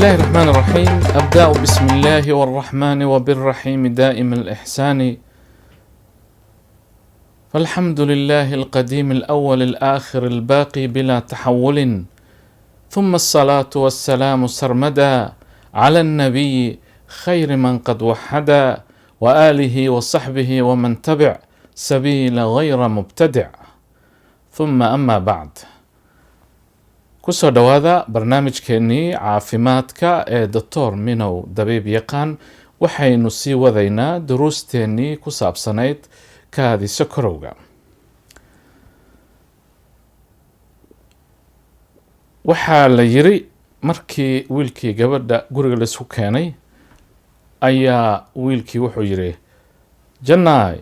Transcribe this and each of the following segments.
الله الرحمن الرحيم. أبدأ بسم الله والرحمن وبالرحيم دائم الإحسان. فالحمد لله القديم الأول الآخر الباقي بلا تحول، ثم الصلاة والسلام سرمدا على النبي خير من قد وحدا، وآله وصحبه ومن تبع سبيل غير مبتدع. ثم أما بعد، kusoo dhawaada barnaamijkeenii caafimaadka ee Dr. Minow Dabiib Yaqaan. waxaynu sii wadaynaa duruusteenii ku saabsanayd kaadi sokorowga. waxaa la yiri markii wiilkii gabadha guriga la isku keenay ayaa wiilkii wuxuu yiri, jannaay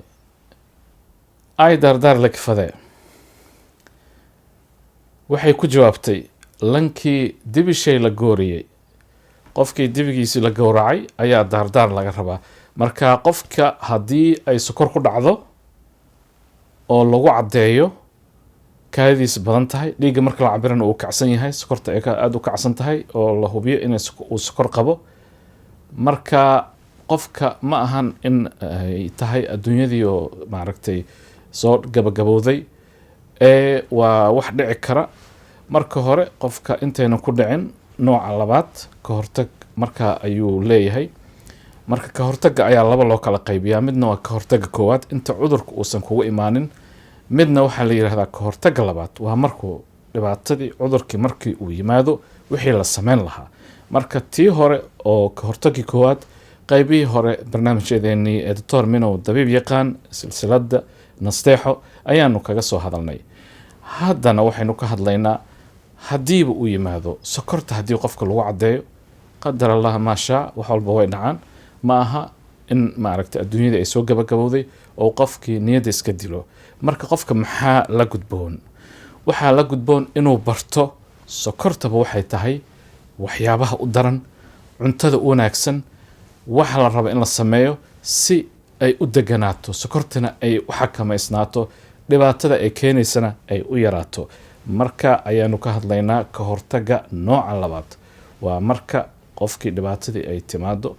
ay dardaar la kifade. waxay ku jawaabtay, lankii dibishay la gooriyey, qofkii dibigiisii la gowracay ayaa daardaar laga rabaa. marka qofka haddii ay sokor ku dhacdo oo lagu caddeeyo kaadidiisa badan tahay, dhiigga marka la cabirana uu kacsan yahay, sokorta ay aada u kacsan tahay oo la hubiyo inay uu sokor qabo, marka qofka ma ahan in ay tahay adduunyadii oo maaragtay soo gabagabowday, waa wax dhici kara. marka hore qofka intayna ku dhicin nooca labaad ka hortag marka ayuu leeyahay. marka ka hortagga ayaa laba loo kala qaybiyaa. midna waa ka hortagga koowaad inta cudurku uusan kugu imaanin, midna waxaa la yiraahdaa ka hortagga labaad, waa markuu dhibaatadii cudurkii markii uu yimaado wixii la sameyn lahaa. marka tii hore oo ka hortaggii koowaad, qaybihii hore barnaamijyadeennii ee Dr. Minow Dabiib Yaqaan silsilada nasteexo ayaanu kaga soo hadalnay. haddana waxaynu ka hadlaynaa haddiiba uu yimaado sokorta, haddii qofka lagu caddeeyo qadar allah maashaa, wax walba way dhacaan. ma aha in maaragtay adduunyada ay soo gabagabowday oo qofkii niyadda iska dilo. marka qofka maxaa la gudboon? waxaa la gudboon inuu barto sokortaba waxay tahay waxyaabaha u daran, cuntada u wanaagsan, waxa la rabo in la sameeyo si ay u deganaato sokortana ay u xakamaysnaato, dhibaatada ay keenaysana ay u yaraato. marka ayaanu ka hadlaynaa ka hortagga nooca labaad. waa marka qofkii dhibaatadii ay timaado,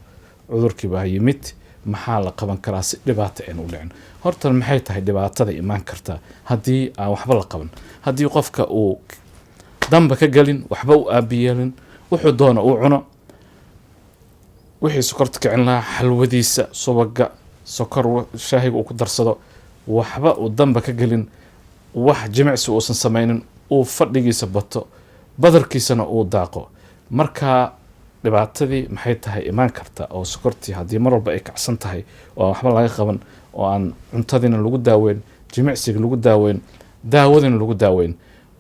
cudurkii baa yimid, maxaa la qaban karaa si dhibaato aan u dhicin? horta maxay tahay dhibaatada imaan karta haddii aan waxba la qaban? haddii qofka uu damba ka gelin, waxba u aabiyeelin, wuxuu doona uu cuno, wixii sokorta kicin lahaa, xalwadiisa, subaga, sokor, shaahiga uu ku darsado, waxba uu damba ka gelin, wax jimicsi uusan samaynin, uu fadhigiisa bato, badarkiisana uu daaqo, marka dhibaatadii maxay tahay imaan karta? oo sokortii haddii mar walba ay kacsan tahay oo aan waxba laga qaban, oo aan cuntadiina lagu daaweyn, jimicsiga lagu daaweyn, daawadina lagu daaweyn,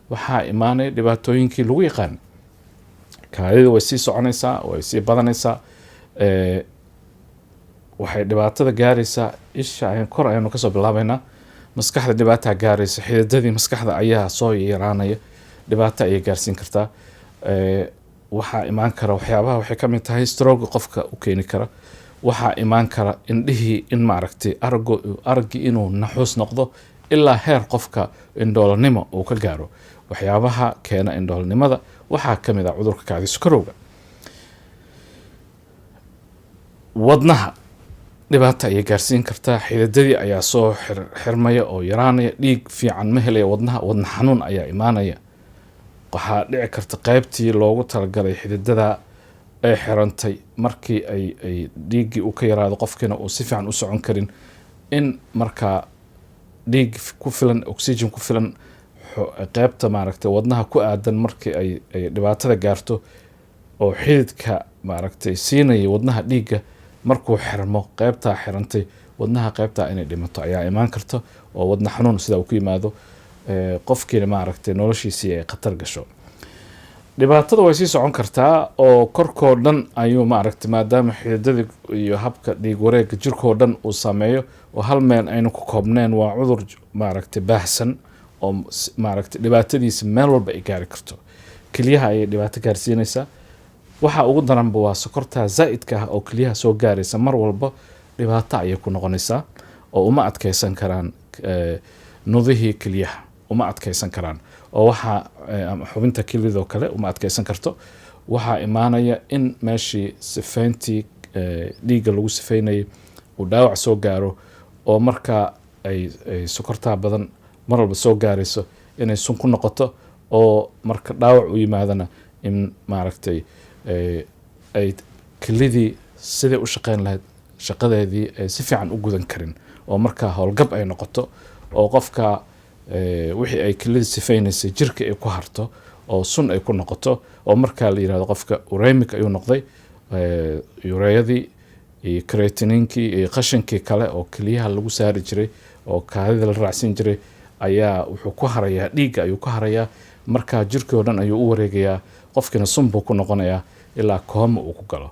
waxaa imaanaya dhibaatooyinkii lagu yaqaan. kaadida way sii soconaysaa, way sii badanaysaa, waxay dhibaatada gaaraysaa isha. kor ayaanu kasoo bilaabaynaa, maskaxda dhibaataa gaaraysa, xididadii maskaxda ayaa soo yaraanaya, dhibaato ayay gaarsiin kartaa. waxaa imaan kara waxyaabaha waxay ka mid tahay stroke qofka u keeni kara. waxaa imaan kara indhihii in maaragtay araggii inuu naxuus noqdo ilaa heer qofka indhoolnimo uu ka gaaro. waxyaabaha keena indhoolnimada waxaa ka mid ah cudurka kaadi sokorowga. wadnaha dhibaato ayay gaarsiin kartaa, xididadii ayaa soo xirmaya oo yaraanaya, dhiig fiican ma helaya wadnaha, wadna xanuun ayaa imaanaya. waxaa dhici karta qaybtii loogu talagalay xididada ay xirantay, markii ay dhiiggii uu ka yaraado qofkiina uu si fiican u socon karin, in markaa dhiig ku filan, oxygen ku filan qaybta maaragtay wadnaha ku aadan markii ay dhibaatada gaarto, oo xididka maaragtay siinaya wadnaha dhiigga markuu xirmo, qaybtaa xirantay wadnaha, qaybtaa inay dhimato ayaa imaan karta, oo wadna xanuun sida uu ku yimaado, qofkiina maaragtay noloshiisii ay khatar gasho. dhibaatada way sii socon kartaa oo korkoo dhan ayuu maaragtay, maadaama xididada iyo habka dhiig wareegga jirkoo dhan uu sameeyo oo hal meel aynu ku koobneen, waa cudur maaragtay baahsan oo maaragtay dhibaatadiisa meel walba ay gaari karto. kelyaha ayay dhibaato gaarsiinaysaa. waxa ugu daranba waa sokorta zaa'idka ah oo kelyaha soo gaaraysa, mar walba dhibaato ayay ku noqonaysaa oo uma adkeysan karaan nudihii kelyaha, uma adkeysan karaan. oo waxa xubinta kelidoo kale uma adkeysan karto, waxaa imaanaya in meeshii sifeyntii dhiigga lagu sifeynayay uu dhaawac soo gaaro oo markaa ay sokortaa badan mar walba soo gaarayso inay sun ku noqoto oo marka dhaawac u yimaadana in maaragtay ay kelidii sidai u shaqeyn lahayd shaqadeedii ay si fiican u gudan karin oo markaa howlgab ay noqoto oo qofka wixii ay kelidii sifeynaysay jirka ay ku harto oo sun ay ku noqoto oo markaa la yirahdo qofka uremic ayuu noqday ureeyadii iyo creatininkii iyo qashinkii kale oo keliyaha lagu saari jiray oo kaadida la raacsin jiray ayaa wuxuu ku harayaa dhiigga ayuu ku harayaa markaa jirkii oo dhan ayuu u wareegayaa qofkina sun buu ku noqonayaa ilaa kooma uu ku galo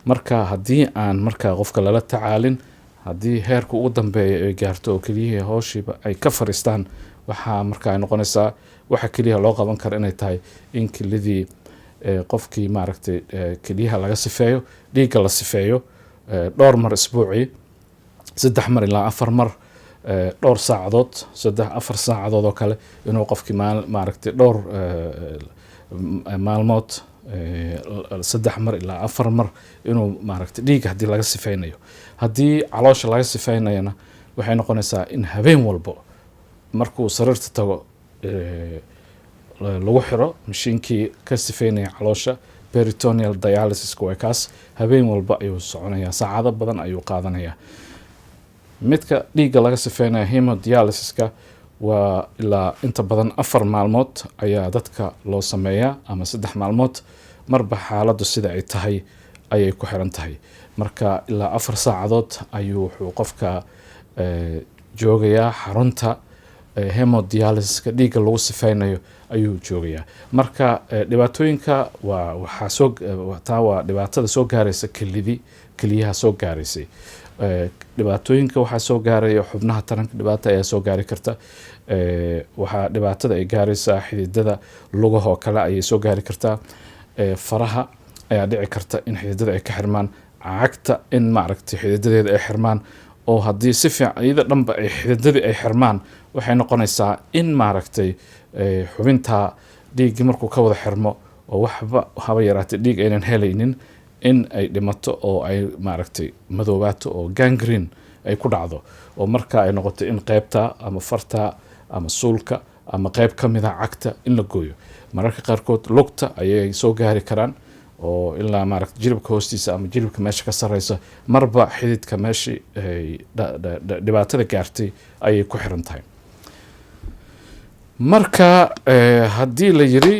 marka haddii aan markaa qofka lala tacaalin haddii heerka ugu dambeeya ay gaarto oo keliyihii howshiiba ay ka fariistaan waxaa markaa noqonaysaa waxa keliyaha loo qaban kara inay tahay in kelidii qofkii maaragtay keliyaha laga sifeeyo dhiigga la sifeeyo dhowr mar isbuucii 3 mar ilaa 4 mar dhowr saacadood 3-4 saacadood oo kale inuu qofkii maaragtay dhowr maalmood 3 mar ilaa 4 mar inuu maaragtay dhiig haddii laga sifeynayo haddii caloosha laga sifeynayana waxay noqonaysaa in habeen walbo markuu sariirta tago lagu xiro mashiinkii ka sifeynaya caloosha peritoneal dialysis waa kaas habeen walba ayuu soconayaa saacado badan ayuu qaadanayaa midka dhiigga laga sifeynaya hemodialysiska waa ilaa inta badan 4 maalmood ayaa dadka loo sameeyaa ama 3 maalmood marba xaaladdu sida ay tahay ayay ku xiran tahay marka ilaa 4 saacadood ayuu wuxuu qofka joogayaa xarunta hemodialysiska dhiigga lagu sifeynayo ayuu joogayaa marka dhibaatooyinka waa dhibaatada soo gaaraysa keliyaha soo gaaraysay dhibaatooyinka waxaa soo gaaraya xubnaha taranka dhibaata ayaa soo gaari karta waxaa dhibaatada ay gaaraysaa xididada lugahoo kale ayay soo gaari kartaa faraha ayaa dhici karta in xididada ay ka xirmaan cagta in maaragtay xididadeeda ay xirmaan oo haddii si fiican iyada dhanba ay xididadii ay xirmaan waxay noqonaysaa in maaragtay xubinta dhiiggii markuu ka wada xirmo oo waxba haba yaraatay dhiig aynan helaynin in ay dhimato oo ay maaragtay madoobaato oo gangrene ay ku dhacdo oo marka ay noqoto in qaybta ama farta ama suulka ama qayb ka mid ah cagta in la gooyo mararka qaarkood lugta ayay soo gaari karaan oo ilaa maaragtay jilibka hoostiisa ama jilibka meesha ka sareysa marba xididka meeshii dhibaatada gaartay ayay ku xiran tahay marka haddii la yiri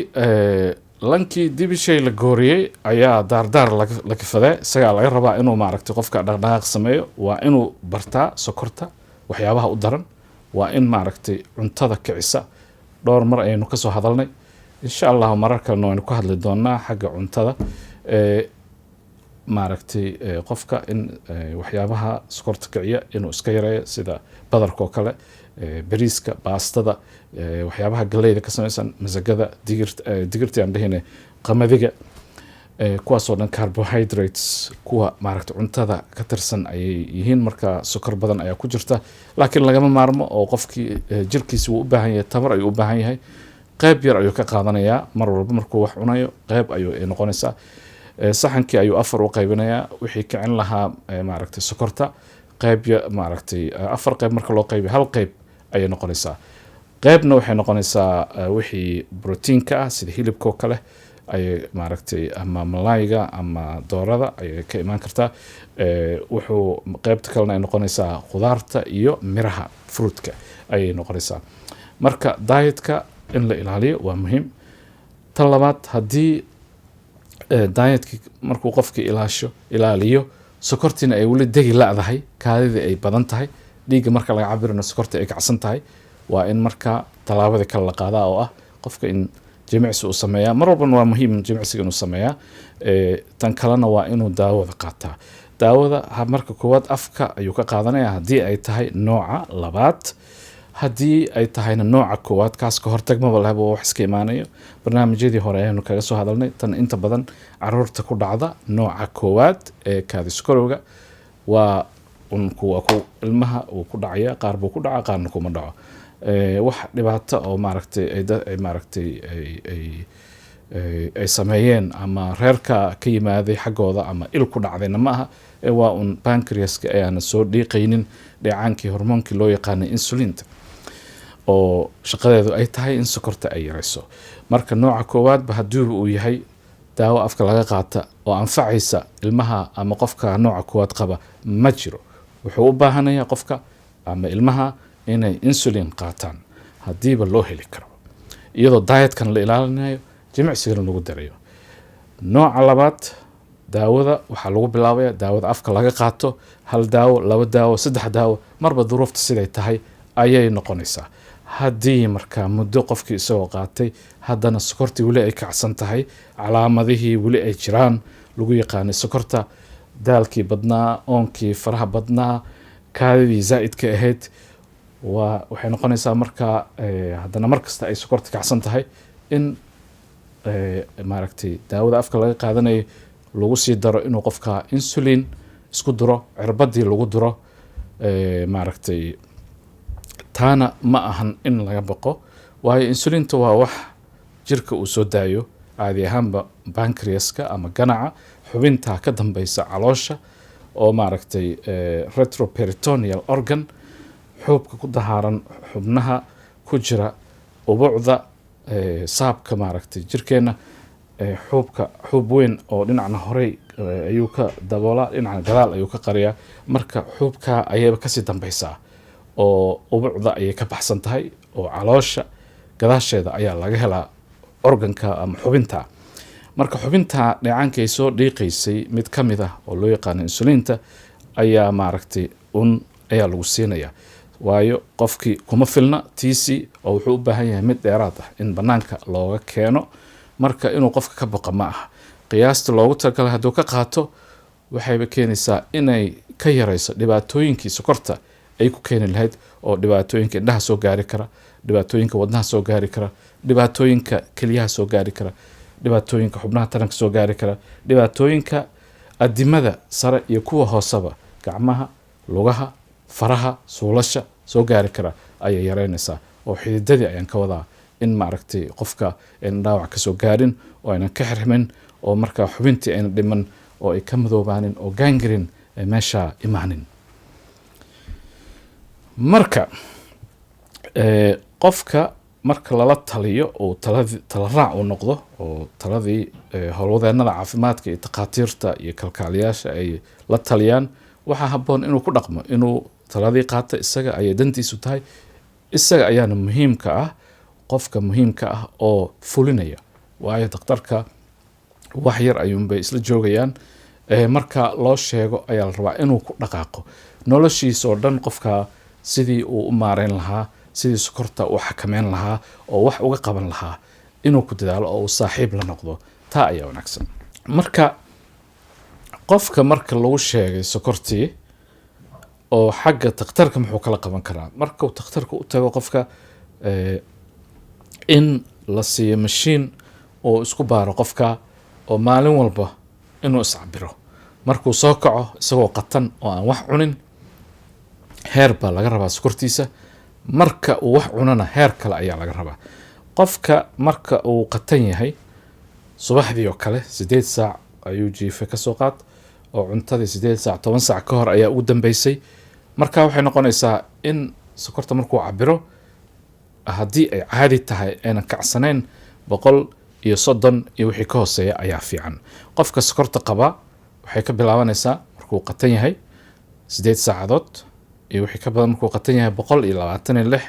lankii dibishay la gooriyey ayaa daardaar la kifadee isagaa laga rabaa inuu maaragtay qofka dhaqdhaqaaq sameeyo waa inuu bartaa sokorta waxyaabaha u daran waa in maaragtay cuntada kicisa dhowr mar ayaynu ka soo hadalnay insha allah marar kalena waynu ku hadli doonaa xagga cuntada maaragtay qofka in waxyaabaha sokorta kiciya inuu iska yareeyo sida badarka oo kale bariiska baastada waxyaabaha galeyda ka samaysan masagada digirta aan dhahine qamadiga kuwaasoo dhan carbohydrates kuwa maaragtay cuntada ka tirsan ayay yihiin marka sokor badan ayaa ku jirta laakiin lagama maarmo oo qofkii jirkiisa wuu u baahan yahay tamar ayuu u baahan yahay qayb yar ayuu ka qaadanayaa mar walba markuu wax cunayo qayb ayuu noqonaysaa saxankii ayuu 4 u qaybinayaa wixii kicin lahaa maaragtay sokorta qayb maaragtay 4 qayb marka loo qaybiyo hal qayb ayay noqonaysaa qaybna waxay noqonaysaa wixii proteinka ah sida hilibka oo kale ay maaragtay ama malayga ama doorada ay ka imaan kartaa wuxuu qaybta kalena ay noqonaysaa khudaarta iyo miraha fruitka ayay noqonaysaa marka dietka in la ilaaliyo waa muhiim tan labaad haddii dietka markuu qofkii ilaaliyo sokortiina ay weli degi la'dahay kaadida ay badan tahay dhiigga marka laga cabirana sokorta ay kacsan tahay waa in marka tallaabada kale la qaadaa oo ah qofka in jimicsi uu sameeyaa mar walbana waa muhiim jimicsiga inuu sameeyaa tan kalena waa inuu daawada qaataa daawada marka koowaad afka ayuu ka qaadanayaa haddii ay tahay nooca labaad haddii ay tahayna nooca koowaad kaas ka hortagmaba lehba wax iska imaanayo barnaamijyadii hore ayaynu kaga soo hadalnay tan inta badan caruurta ku dhacda nooca koowaad ee kaadiskorowga waa ilmaha uu ku dhacaya qaar buu ku dhaca qaarna kuma dhaco wax dhibaato oo maaragtay ay sameeyeen ama reerka ka yimaaday xaggooda ama il ku dhacdayna ma aha, waa un pancreaska ayaana soo dhiiqaynin dheecaankii hormoonkii loo yaqaanay insulinta oo shaqadeedu ay tahay in sokorta ay yarayso. marka nooca koowaadba hadduuba uu yahay daawo afka laga qaata oo anfacaysa ilmaha ama qofka nooca koowaad qaba ma jiro. wuxuu u baahanayaa qofka ama ilmaha inay insulin qaataan haddiiba loo heli karo, iyadoo dietkan la ilaalinayo, jimicsigana lagu darayo. nooca labaad daawada waxaa lagu bilaabaya daawada afka laga qaato, 1 daawo 2 daawo 3 daawo marba duruufta siday tahay ayay noqonaysaa. haddii markaa muddo qofkii isagoo qaatay haddana sokortii weli ay kacsan tahay, calaamadihii weli ay jiraan lagu yaqaanay sokorta, daalkii badnaa, oonkii faraha badnaa, kaadidii zaa'idka ahayd, waxay noqonaysaa markaa haddana markasta ay sokorta kacsan tahay in maaragtay daawada afka laga qaadanayo lagu sii daro inuu qofka insulin isku duro, cirbadii lagu duro. maaragtay taana ma ahan in laga baqo, waayo insulinta waa wax jirka uu soo daayo caadi ahaanba pancreaska ama ganaca xubinta ka dambeysa caloosha oo maaragtay retroperitoneal organ, xuubka ku dahaaran xubnaha ku jira ubuucda saabka maaragtay jirkeena, xuub weyn oo dhinacna horey ayuu ka daboolaa, dhinacna gadaal ayuu ka qariyaa. marka xuubka ayayba kasii dambeysaa oo ubuucda ayay ka baxsan tahay oo caloosha gadaasheeda ayaa laga helaa organka ama xubinta. marka xubinta dheecaankay soo dhiiqaysay mid ka mid ah oo loo yaqaano insulinta ayaa maaragtay ayaa lagu siinaya, waayo qofkii kuma filna tiisi oo wuxuu u baahan yahay mid dheeraad ah in banaanka looga keeno. marka inuu qofka ka baqa ma aha, qiyaasta loogu talagalay hadduu ka qaato waxayba keenaysaa inay ka yarayso dhibaatooyinkii sokorta ay ku keeni lahayd, oo dhibaatooyinka indhaha soo gaari kara, dhibaatooyinka wadnaha soo gaari kara, dhibaatooyinka kelyaha soo gaari kara, dhibaatooyinka xubnaha taranka soo gaari kara, dhibaatooyinka adimada sare iyo kuwa hooseba, gacmaha, lugaha, faraha, suulasha soo gaari kara ayay yaraynaysaa. oo xididadii ayaan ka wadaa in maaragtay qofka ayna dhaawac ka soo gaarin oo aynan ka xirmin, oo markaa xubintii ayna dhiman oo ay ka madoobaanin oo gaangarin ay meesha imaanin. marka qofka marka lala taliyo oo tala raac uu noqdo, oo taladii howlwadeenada caafimaadka iyo takhaatiirta iyo kalkaaliyaasha ay la taliyaan, waxaa habboon inuu ku dhaqmo, inuu taladii qaata. isaga ayay dantiisu tahay, isaga ayaana muhiimka ah, qofka muhiimka ah oo fulinaya, waayo daktarka wax yar ayuunbay isla joogayaan. marka loo sheego ayaa la rabaa inuu ku dhaqaaqo noloshiisa oo dhan, qofka sidii uu u maareyn lahaa, sidii sokorta u xakameyn lahaa oo wax uga qaban lahaa, inuu ku dadaalo oo uu saaxiib la noqdo. taa ayaa wanaagsan. marka qofka marka lagu sheegay sokortii oo xagga takhtarka muxuu kala qaban karaa, marka uu takhtarka u tago qofka in la siiyo mashiin oo isku baaro qofka oo maalin walba inuu iscabiro. markuu soo kaco isagoo qatan oo aan wax cunin, heer baa laga rabaa sokortiisa. marka uu wax cunana heer kale ayaa laga rabaa. qofka marka uu qatan yahay subaxdii oo kale 8 saac ayuu jiife ka soo qaad, oo cuntadii 8 saac 10 saac ka hor ayaa ugu dambeysay. marka waxay noqonaysaa in sokorta markuu cabiro, haddii ay caadi tahay aynan kacsanayn 130 iyo wixii ka hooseeya ayaa fiican. qofka sokorta qaba waxay ka bilaabanaysaa markuu qatan yahay 8 saacadood iyo wixii ka badan, markuu qatan yahay 126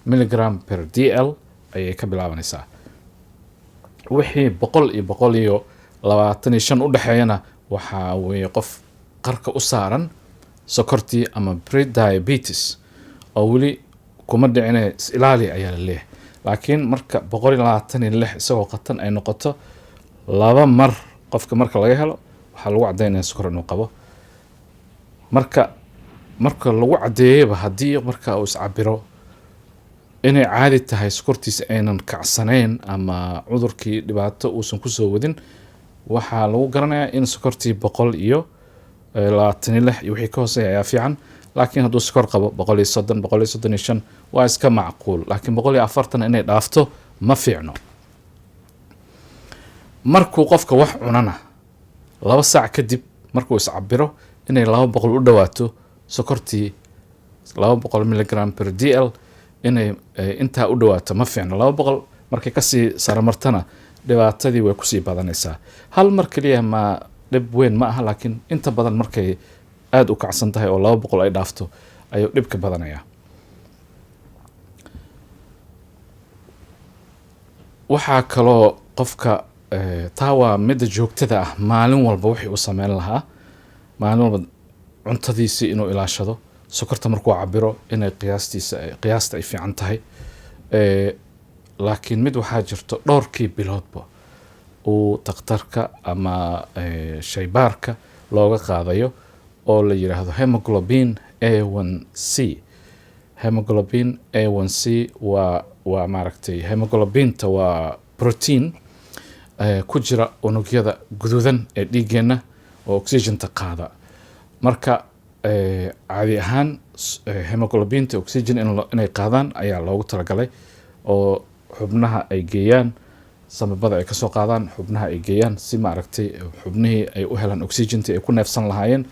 milligram per dl ayay ka bilaabanaysaa. wixii 100 iyo 125 u dhexeeyana waxaa weeye qof qarka u saaran sokortii ama prediabetes, oo weli kuma dhicine ilaali ayaa la leeyahay. laakiin marka 126 isagoo qatan ay noqoto 2 mar qofka marka laga helo, waxaa lagu caddaynaya sokor inuu qabo. marka lagu caddeeyaba haddii marka uu iscabiro inay caadi tahay, sokortiisa aynan kacsanayn ama cudurkii dhibaato uusan kusoo wadin, waxaa lagu garanayaa in sokortii 126 iyo wixii ka hooseeya ayaa fiican. laakiin hadduu sokor qabo 130 135 waa iska macquul, laakiin 140 inay dhaafto ma fiicno. markuu qofka wax cunana 2 saac kadib markuu iscabiro inay 200 u dhawaato sokortii 200 mg per dl inay intaa u dhawaato ma fiicna 200 markay kasii saramartana dhibaatadii way kusii badanaysaa hal mar kaliya ma dhib weyn ma aha laakiin inta badan markay aad u kacsan tahay oo 200 ay dhaafto ayuu dhibka badanayaa waxaa kaloo qofka taa waa midda joogtada ah maalin walba wixii uu sameyn lahaa maalin walba cuntadiisii inuu ilaashado sokorta markuu cabiro inay qiyaasta ay fiican tahay laakiin mid waxaa jirto dhowrkii biloodba uu takhtarka ama shaybaarka looga qaadayo oo la yiraahdo hemoglobin A1C hemoglobin A1C waa maaragtay hemoglobinta waa protein ku jira unugyada guduudan ee dhiiggeena oo oxygenta qaada marka caadi ahaan hemoglobinta oxygen inay qaadaan ayaa loogu talagalay oo xubnaha ay geeyaan samabada ay kasoo qaadaan xubnaha ay geeyaan si maaragtay xubnihii ay u helaan oxygenta ay ku neefsan lahaayeen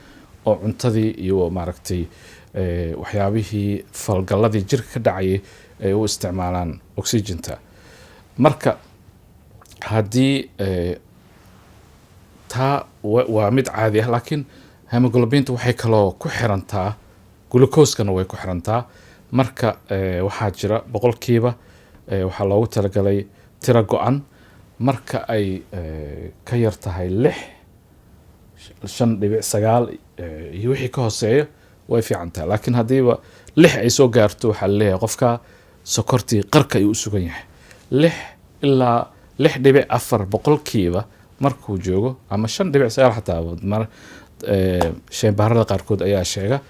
oo cuntadii iyo maaragtay waxyaabihii falgalladii jirka ka dhacayay ay u isticmaalaan oxygenta marka haddii taa waa mid caadi ah laakiin hemoglobinta waxay kaloo ku xirantaa glucose-kana way ku xirantaa marka waxaa jira boqolkiiba waxaa loogu talagalay tiro go-an marka ay ka yar tahay 5.9 iyo wixii ka hooseeya way fiican tahay laakiin haddiiba 6 ay soo gaarto waxaa laleeyahay qofka sokortii qarka ayuu u sugan yahay 6 ilaa 6.4 boqolkiiba markuu joogo ama 5.9 xataa shaybaarada qaarkood ayaa sheega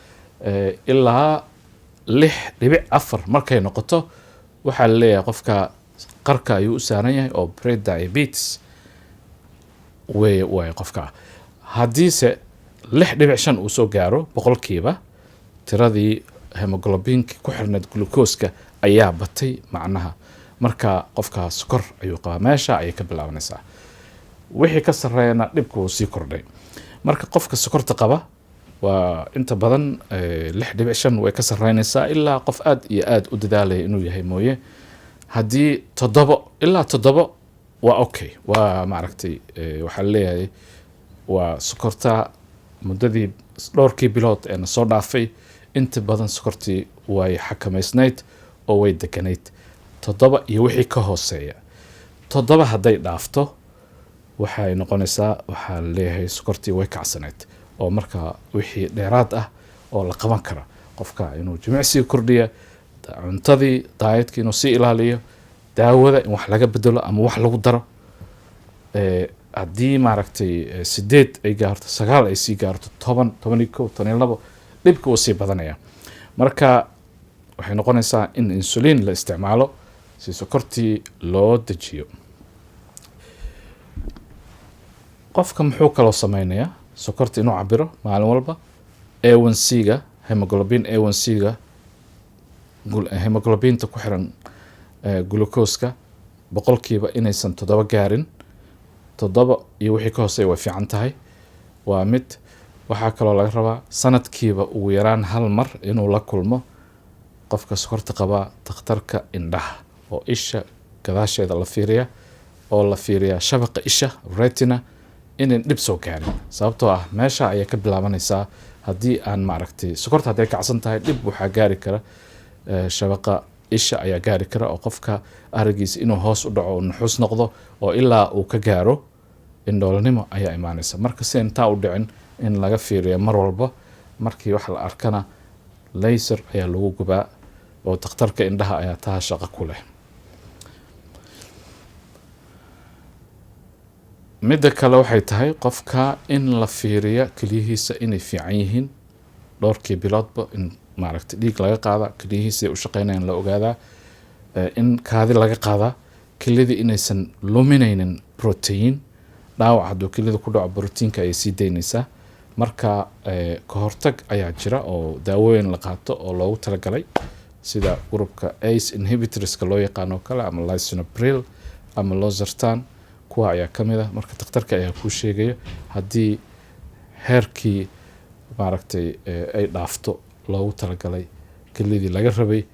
ilaa 6.4 markay noqoto waxaa laleeyahay qofka qarka ayuu u saaran yahay oo pre-diabetes way qofka haddiise 6.5 uu soo gaaro boqolkiiba tiradii hemoglobinka ku xirneed glucose-ka ayaa batay macnaha marka qofka sokor ayuu qabaa meesha ayay ka bilaabanaysaa wixii ka sareeyana dhibku uu sii kordhay marka qofka sokorta qaba waa inta badan 6.5 way ka sareynaysaa ilaa qof aad iyo aad u dadaalaya inuu yahay mooye haddii 7 ilaa 7 waa okay waa maaragtay waxaa leeyahay waa sokorta muddadii dhowrkii bilood ee soo dhaafay inta badan sokortii way xakamaysnayd oo way deganayd 7 iyo wixii ka hooseeya 7 hadday dhaafto waxay noqonaysaa waxaa leeyahay sokortii way kacsanayd oo marka wixii dheeraad ah oo la qaban kara qofka inuu jimicsiga kordhiya cuntadii dietka inuu sii ilaaliyo daawada in wax laga bedelo ama wax lagu daro haddii maaragtay 8 ay gaarto 9 ay sii gaarto 10 11 12 dhibka uu sii badanaya marka waxay noqonaysaa in insulin la isticmaalo si sokortii loo dejiyo qofka muxuu kaloo sameynayaa sokorta inuu cabiro maalin walba A1C-ga hemoglobin A1C-ga hemoglobinta ku xiran glucose-ka boqolkiiba inaysan 7 gaarin 7 iyo wixii ka hooseeya way fiican tahay waa mid waxaa kaloo laga rabaa sanadkiiba ugu yaraan hal mar inuu la kulmo qofka sokorta qaba takhtarka indhaha oo isha gadaasheeda la fiiriya oo la fiiriya shabaqa isha retina inay dhib soo gaarin sababtoo ah meesha ayay ka bilaabanaysaa haddii aan maaragtay sokorta hadday kacsan tahay dhib waxaa gaari kara shabaqa isha ayaa gaari kara oo qofka arigiisa inuu hoos u dhaco nuxuus noqdo oo ilaa uu ka gaaro indhoolnimo ayaa imaanaysa marka si intaa u dhicin in laga fiiriyo mar walba markii wax la arkana laser ayaa lagu gubaa oo takhtarka indhaha ayaa taa shaqo ku leh midda kale waxay tahay qofka in la fiiriyo keliyihiisa inay fiican yihiin dhowrkii biloodba in maaragtay dhiig laga qaada keliyihiisa u shaqeynayaan la ogaadaa in kaadi laga qaadaa kelida inaysan luminaynin protein dhaawac hadduu kelida ku dhaco proteinka ayay sii daynaysaa marka ka hortag ayaa jira oo daawooyin la qaato oo loogu talagalay sida grupka ACE inhibitorska loo yaqaano kale ama lisinopril ama losartan kuwa ayaa ka mid ah. Marka dhakhtarka ayaa kuu sheegaya haddii heerkii maaragtay ay dhaafto loogu talagalay kelidii laga rabay,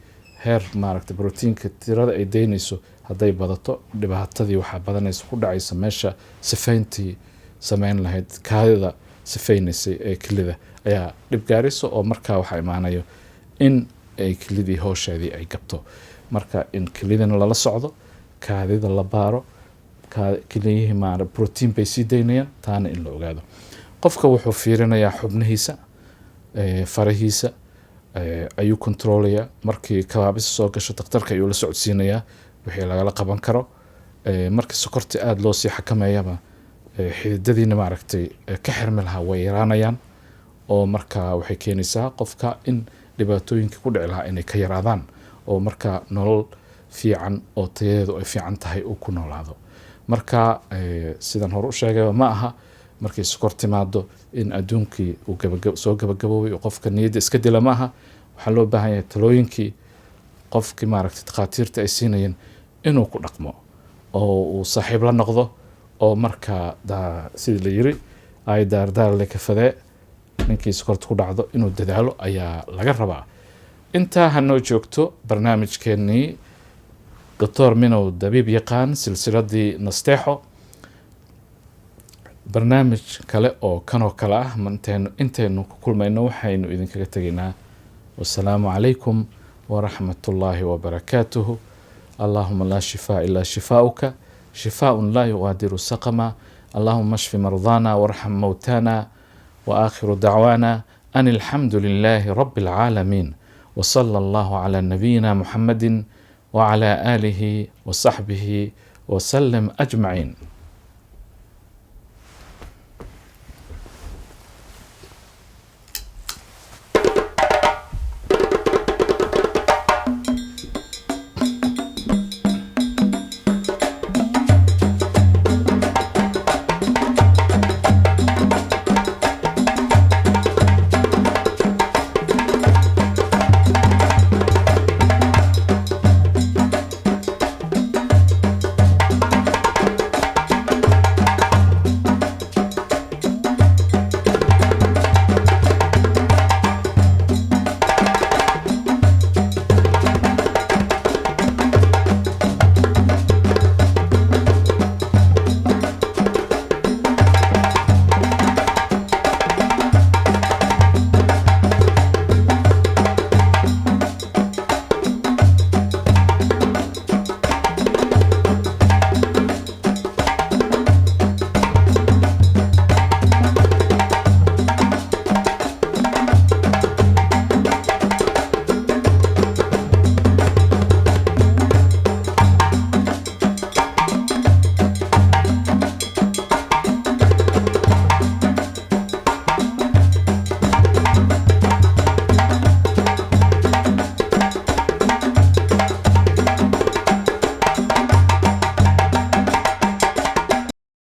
heer maaragtay borotiinka tirada ay daynayso hadday badato, dhibaatadii waxaa badanaysa ku dhacaysa meesha sifayntii samayn lahayd, kaadida sifaynaysay ee kelida ayaa dhib gaaraysa, oo markaa waxaa imaanayo in ay kelidii howsheedii ay gabto. Marka in kelidana lala socdo, kaadida la baaro, keliyihii maara protein bay sii daynayaan, taana in la ogaado. Qofka wuxuu fiirinayaa xubnihiisa, farahiisa ayuu kontroolaya. Markii kabaabisa soo gasho dhakhtarka ayuu la socodsiinayaa wixii lagala qaban karo. Markii sokorta aad loo sii xakameeyaba xididadiina maaragtay ka xirmi lahaa way yaraanayaan, oo markaa waxay keenaysaa qofka in dhibaatooyinka ku dhici lahaa inay ka yaraadaan, oo markaa nolol fiican oo tayadeedu ay fiican tahay uu ku noolaado. Marka sidan hore u sheegay ma aha markii sokor timaado in adduunkii uu soo gabagaboobay oo qofka niyadda iska dila ma aha. waxaa loo baahan yahay talooyinkii qofkii maaragtay dhakhaatiirta ay siinayeen inuu ku dhaqmo oo uu saaxiib la noqdo, oo markaa sidii la yiri ay daardaar le kafadee ninkii sokorta ku dhacdo inuu dadaalo ayaa laga rabaa. intaa hanoo joogto barnaamijkeennii Dr. Minow Dabiib Yaqaan silsiladii Nasteexo. barnaamij kale oo kanoo kale ah intaynu ku kulmayno waxaynu idinkaga tegaynaa. wassalaamu calaykum waraxmatullaahi wabarakaatuhu. allahuma laa shifaa ilaa shifaa'uka, shifaaء laa yugaadiru saqama. allahuma ashfi mardaana warxam mowtaana. وآخر دعوانا أن الحمد لله رب العالمين، وصلى الله على نبينا محمد وعلى آله وصحبه وسلم أجمعين.